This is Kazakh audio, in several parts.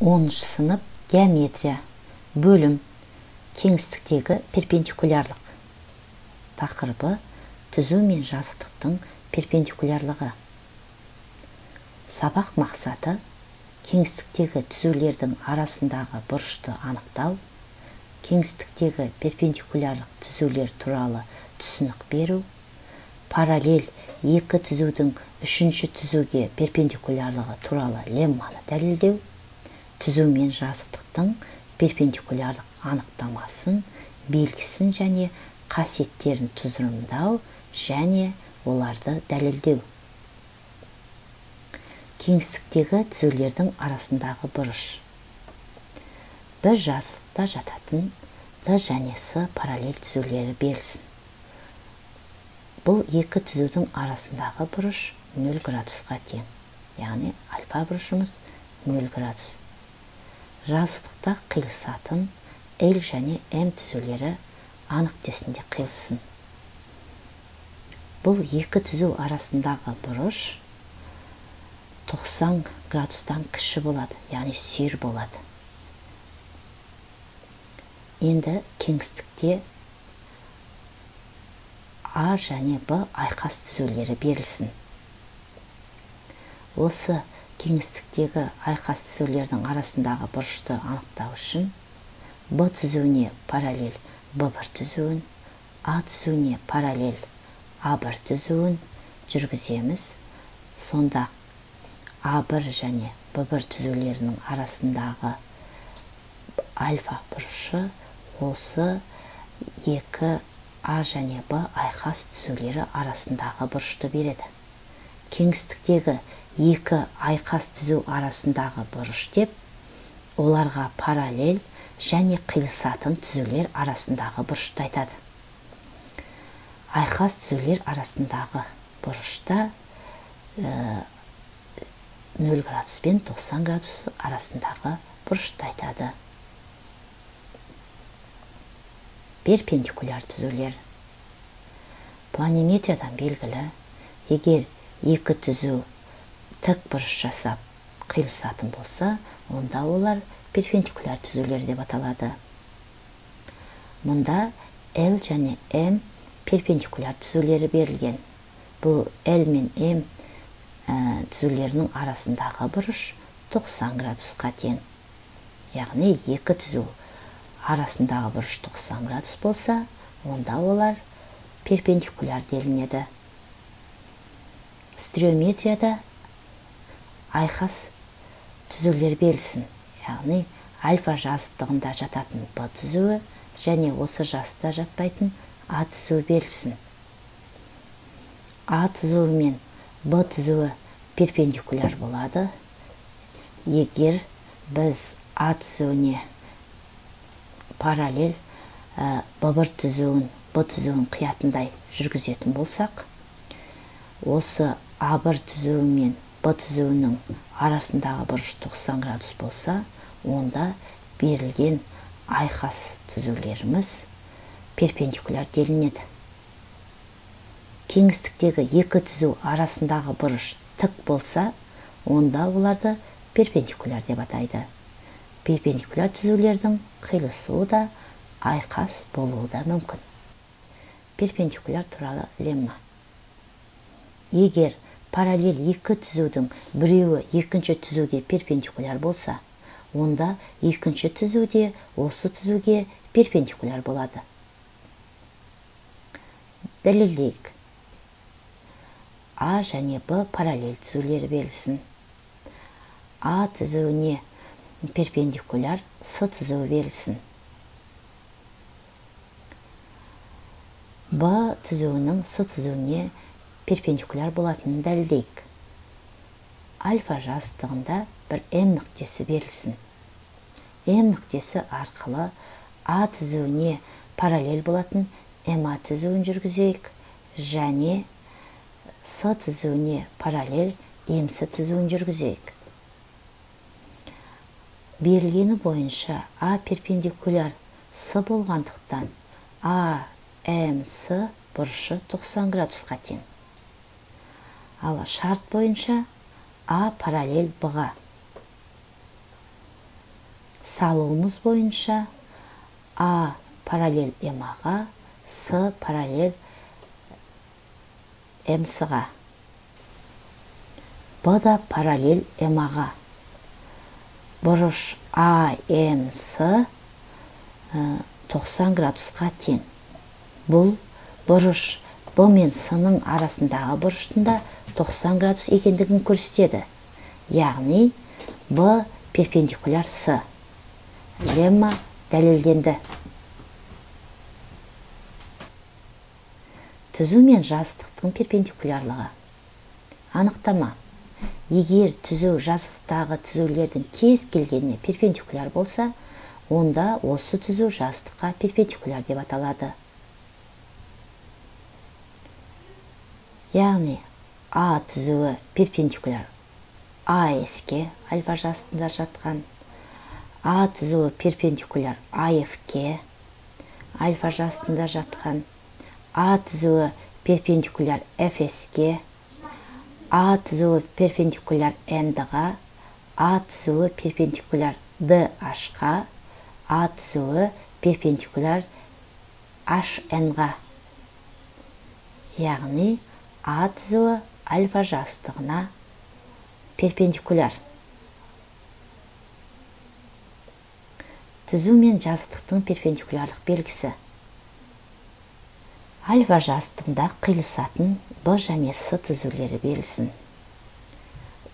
10 сынып геометрия, бөлім, кеңістіктегі перпендикулярлық. Тақырыбы түзу мен жазықтықтың перпендикулярлығы. Сабақ мақсаты кеңістіктегі түзулердің арасындағы бұрышты анықтау, кеңістіктегі перпендикулярлық түзулер туралы түсінік беру, параллель екі түзудің үшінші түзуге перпендикулярлығы туралы лемманы дәлелдеу, түзу мен жазықтықтың перпендикулярлық анықтамасын, белгісін және қасиеттерін тұжырымдау және оларды дәлелдеу. Кеңістіктегі түзулердің арасындағы бұрыш. Бір жазықтықта жататын Д және С параллель түзулері берілсін. Бұл екі түзудің арасындағы бұрыш 0 градусқа тең, яғни альфа бұрышымыз 0 градус. Жазықтықта қиылысатын L және M түзулері анық нүктесінде қиылыссын. Бұл екі түзу арасындағы бұрыш 90 градустан кіші болады, яғни сүйір болады. Енді кеңістікте А және Б айқас түзулері берілсін. Осы кеңістіктегі айқас түзулердің арасындағы бұрышты анықтау үшін Б түзуіне параллель Б1 түзуін, А түзуіне параллель А1 түзуін жүргіземіз. Сонда А1 және Б1 түзулерінің арасындағы альфа бұрышы осы екі А және Б айқас түзулері арасындағы бұрышты береді. Кеңістіктегі екі айқас түзу арасындағы бұрыш деп, оларға параллель және қиылысатын түзулер арасындағы бұрышты айтады. Айқас түзулер арасындағы бұрышта 0 градус пен 90 градус арасындағы бұрышты айтады. Перпендикуляр түзулер. Планиметриядан белгілі, егер екі түзу тік бұрыш жасап қиылысатын болса, онда олар перпендикуляр түзулер деп аталады. Мұнда L және M перпендикуляр түзулері берілген. Бұл L мен M түзулерінің арасындағы бұрыш 90 градусқа тең. Яғни екі түзу арасындағы бұрыш 90 градус болса, онда олар перпендикуляр делінеді. Стереометрияда айқас түзулер берілсін. Яғни альфа жазықтығында жататын Б түзуі және осы жазықта жатпайтын А түзуі берілсін. А түзуі мен Б түзуі перпендикуляр болады. Егер біз А түзуіне параллель Б1 түзуін Б түзуін қиятындай жүргізетін болсақ, осы А1 түзуі мен Б түзуінің арасындағы бұрыш 90 градус болса, онда берілген айқас түзулеріміз перпендикуляр делінеді. Кеңістіктегі екі түзу арасындағы бұрыш тік болса, онда оларды перпендикуляр деп атайды. Перпендикуляр түзулердің қиылысуы да айқас болуы да мүмкін. Перпендикуляр туралы лемма. Егер параллель екі түзудің біреуі екінші түзуге перпендикуляр болса, онда екінші түзуде осы түзуге перпендикуляр болады. Дәлелдейік. А және Б параллель түзулері берілсін. А түзуіне перпендикуляр С түзуі берілсін. Б түзуінің С түзуіне перпендикуляр болатынын дәлелдейік. Альфа жазықтығында бір М нүктесі берілсін. М нүктесі арқылы А түзуіне параллель болатын МА түзуін жүргізейік және С түзуіне параллель МС түзуін жүргізейік. Берілгені бойынша А перпендикуляр С болғандықтан А, М, С бұрышы 90 градусқа тең. Ал шарт бойынша А параллель Б-ға. салуымыз бойынша А параллель МАға, С параллель МСға. Б да параллель МАға. Бұрыш АМС 90 градусқа тең. Бұл бұрыш Б мен С-ның арасындағы бұрыштың да 90 градус екендігін көрсетеді. Яғни Б перпендикуляр С. Лемма дәлелденді. Түзу мен жазықтықтың перпендикулярлығы. Анықтама. Егер түзу жазықтағы түзулердің кез келгеніне перпендикуляр болса, онда осы түзу жазықтыққа перпендикуляр деп аталады. Яғни А түзуі перпендикуляр АС-ке альфа жазықтығында жатқан, А түзуі перпендикуляр АФ-ке альфа жазықтығында жатқан, А түзуі перпендикуляр ФС-ке, А түзуі перпендикуляр НД-ға, А түзуі перпендикуляр DH-ға, А түзуі перпендикуляр HN-ға. Яғни А түзуі альфа жазықтығына перпендикуляр. Түзу мен жазықтықтың перпендикулярлық белгісі. Альфа жазықтығында қиылысатын Б және С түзулері берілсін.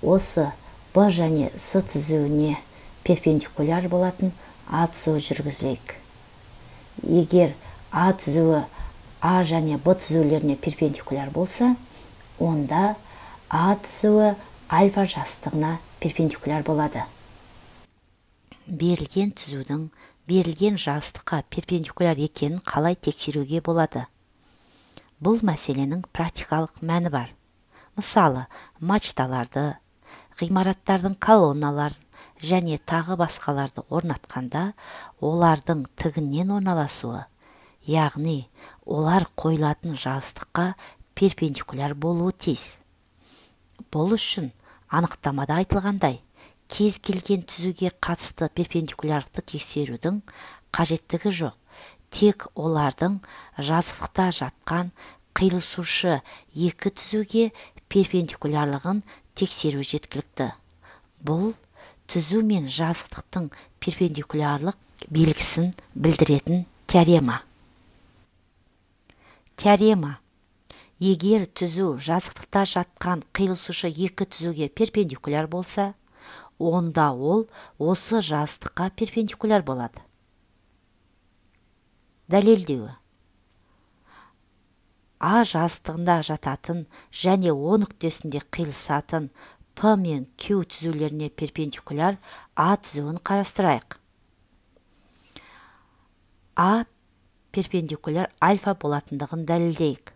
Осы Б және С түзуіне перпендикуляр болатын А түзуі жүргізілейік. Егер А түзуі А және Б түзулеріне перпендикуляр болса, онда А түзуі альфа жазықтығына перпендикуляр болады. Берілген түзудің берілген жазықтыққа перпендикуляр екенін қалай тексеруге болады? Бұл мәселенің практикалық мәні бар. Мысалы, мачталарды, ғимараттардың колонналарын және тағы басқаларды орнатқанда, олардың тігінен орналасуы, яғни олар қойылатын жазықтыққа перпендикуляр болуы тиіс. Бұл үшін анықтамада айтылғандай, кез келген түзуге қатысты перпендикулярды тексерудің қажеттігі жоқ. Тек олардың жазықтықта жатқан қиылысушы екі түзуге перпендикулярлығын тексеру жеткілікті. Бұл түзу мен жазықтықтың перпендикулярлық белгісін білдіретін теорема. Теорема. Егер түзу жазықтықта жатқан қиылысушы екі түзуге перпендикуляр болса, онда ол осы жазықтыққа перпендикуляр болады. Дәлелдеуі. А жазықтығында жататын және О нүктесінде қиылысатын П мен Q түзулеріне перпендикуляр А түзуін қарастырайық. А перпендикуляр альфа болатындығын дәлелдейік.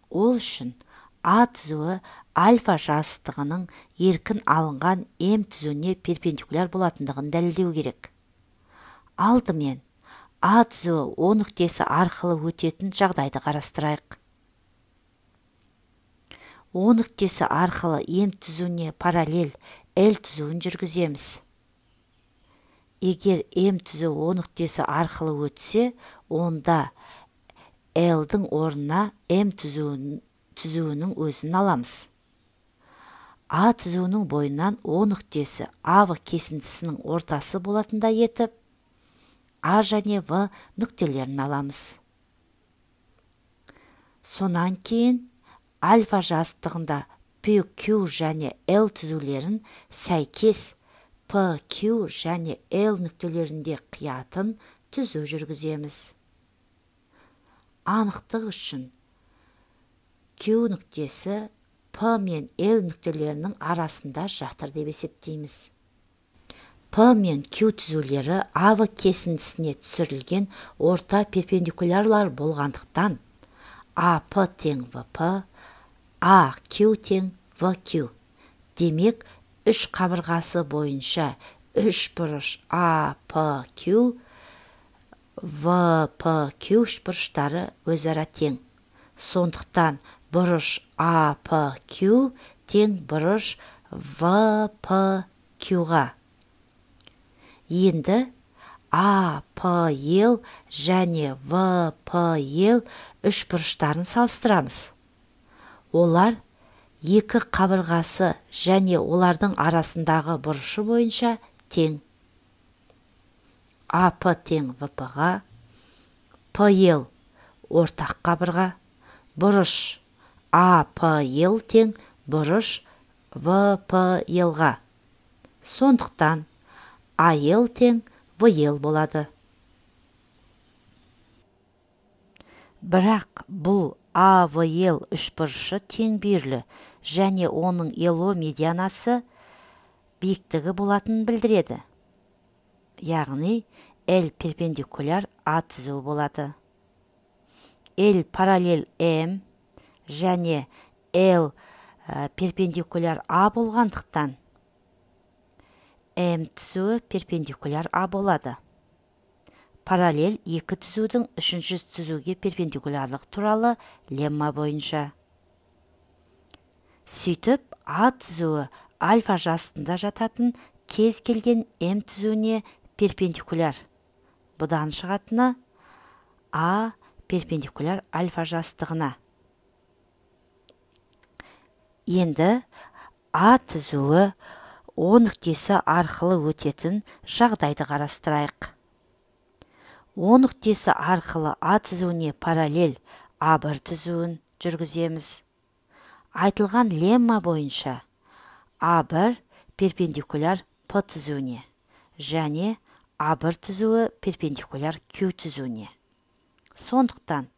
Ол үшін А түзуі альфа жазықтығының еркін алынған М түзуіне перпендикуляр болатындығын дәлелдеу керек. Алдымен А түзуі О нүктесі арқылы өтетін жағдайды қарастырайық. О нүктесі арқылы М түзуіне параллель L түзуін жүргіземіз. Егер М түзуі О нүктесі арқылы өтсе, онда L-дің орнына М түзуінің өзін аламыз. А түзуінің бойынан О нүктесі А-В кесіндісінің ортасы болатындай етіп, А және В нүктелерін аламыз. Сонан кейін альфа жазықтығында PQ және L түзулерін сәйкес PQ және L нүктелерінде қиятын түзу жүргіземіз. Анықтық үшін Q нүктесі P мен L нүктелерінің арасында жатыр деп есептейміз. P мен Q түзулері AV кесіндісіне түсірілген орта перпендикулярлар болғандықтан AP тең VP, AQ тең VQ. Демек, үш қабырғасы бойынша үш бұрыш APQ, VPQ үшбұрыштары өзара тең. Сондықтан бұрыш APQ тең бұрыш VPQ-ға. Енді АПЛ және ВПЛ үшбұрыштарын салыстырамыз. Олар екі қабырғасы және олардың арасындағы бұрышы бойынша тең. АП тең ВП-ға, ПЛ ортақ қабырға, бұрыш АПЛ тең бұрыш ВПЛ-ға. Сондықтан АЛ тең ВЛ болады. Бірақ бұл АВЛ үшбұрышы тең бүйірлі және оның ЛО медианасы биіктігі болатынын білдіреді. Яғни L перпендикуляр А түзуі болады. L параллель М және L перпендикуляр А болғандықтан М түзуі перпендикуляр А болады. Параллель екі түзудің үшінші түзуге перпендикулярлық туралы лемма бойынша. Сөйтіп, А түзуі альфа жастында жататын кез келген М түзуіне перпендикуляр. Бұдан шығатыны А перпендикуляр альфа жастығына. Енді А түзуі О нүктесі арқылы өтетін жағдайды қарастырайық. О нүктесі арқылы А түзуіне параллель А1 түзуін жүргіземіз. Айтылған лемма бойынша А1 перпендикуляр П түзуіне және А1 түзуі перпендикуляр Q түзуіне. Сондықтан,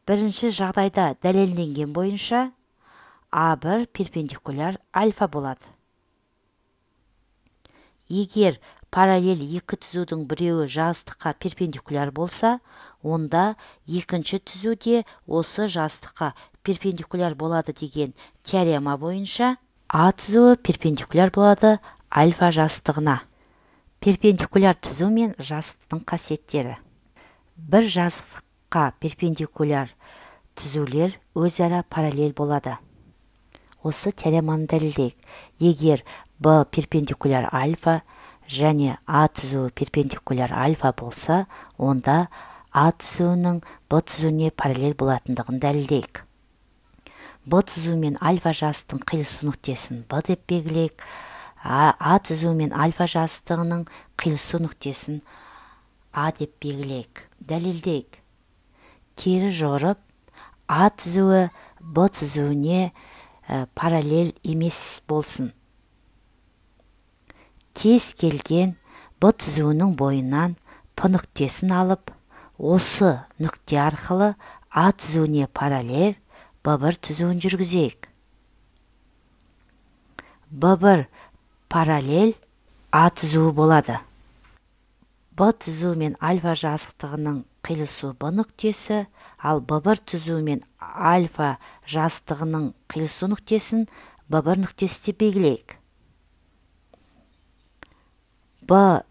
бірінші жағдайда дәлелденген бойынша А1 перпендикуляр альфа болады. Егер параллель екі түзудің біреуі жазықтыққа перпендикуляр болса, онда екінші түзуде осы жазықтыққа перпендикуляр болады деген теорема бойынша А түзуі перпендикуляр болады альфа жазықтығына. Перпендикуляр түзу мен жазықтықтың қасиеттері. Бір жазықтыққа перпендикуляр түзулер өзара параллель болады. Осы теореманы дәлелдейік. Егер Б перпендикуляр альфа және А түзуі перпендикуляр альфа болса, онда А түзуінің Б түзуіне параллель болатындығын дәлелдейік. Б түзуі мен альфа жазықтың қиылысу нүктесін Б деп белгілейік. А түзуі мен альфа жазықтығының қиылысу нүктесін А деп белгілейік. Дәлелдейік. Кері жорып, А түзуі Б түзуіне параллель емес болсын. Кез келген Б түзуінің бойынан П нүктесін алып, осы нүкте арқылы А түзуіне параллель Б1 түзуін жүргізейік. Б1 параллель А түзуі болады. Б түзуі мен альфа жазықтығының қиылысу Б нүктесі, ал Б1 түзуі мен альфа жазықтығының қиылысу нүктесін Б1 нүктесі деп белгілейік. Б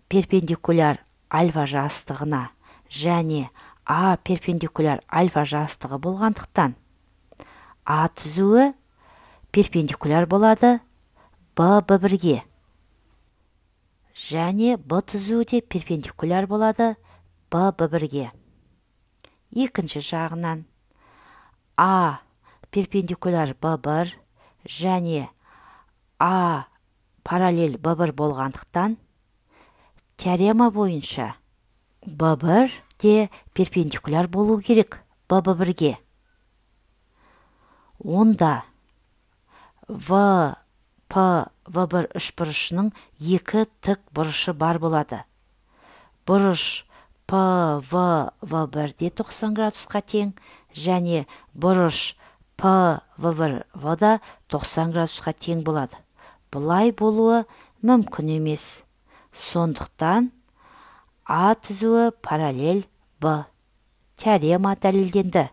перпендикуляр альфа жазықтығына және А перпендикуляр альфа жазықтығы болғандықтан А түзуі перпендикуляр болады Б1-ге. Және Б түзуі де перпендикуляр болады Б1-ге. Екінші жағынан А перпендикуляр Б1 және А параллель Б1 болғандықтан теорема бойынша Б1 де перпендикуляр болу керек Б1-ге. Онда В П В1 үшбұрышының екі тік бұрышы бар болады. Бұрыш П В В1 де 90 градусқа тең және бұрыш П В1 В да 90 градусқа тең болады. Бұлай болуы мүмкін емес. Сондықтан А түзуі параллель Б. Теорема дәлелденді.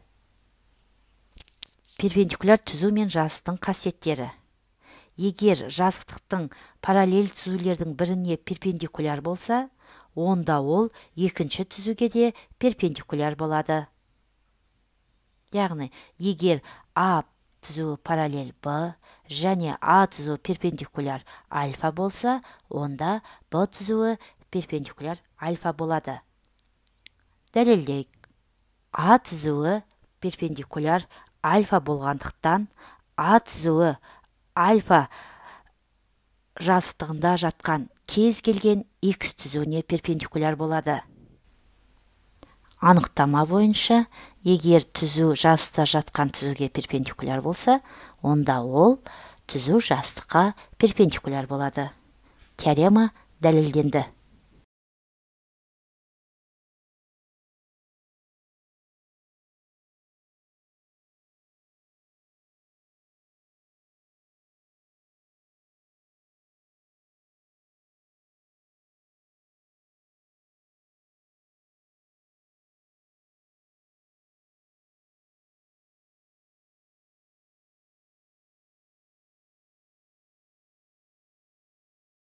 Перпендикуляр түзу мен жазықтың қасиеттері. Егер жазықтықтың параллель түзулердің біріне перпендикуляр болса, онда ол екінші түзуге де перпендикуляр болады. Яғни, егер А түзуі параллель Б және А түзуі перпендикуляр альфа болса, онда Б түзуі перпендикуляр альфа болады. Дәлелдейік. А түзуі перпендикуляр альфа болғандықтан, А түзуі альфа жазықтығында жатқан кез келген X түзуіне перпендикуляр болады. Анықтама бойынша, егер түзу жазықта жатқан түзуге перпендикуляр болса, онда ол түзу жазыққа перпендикуляр болады. Теорема дәлелденді.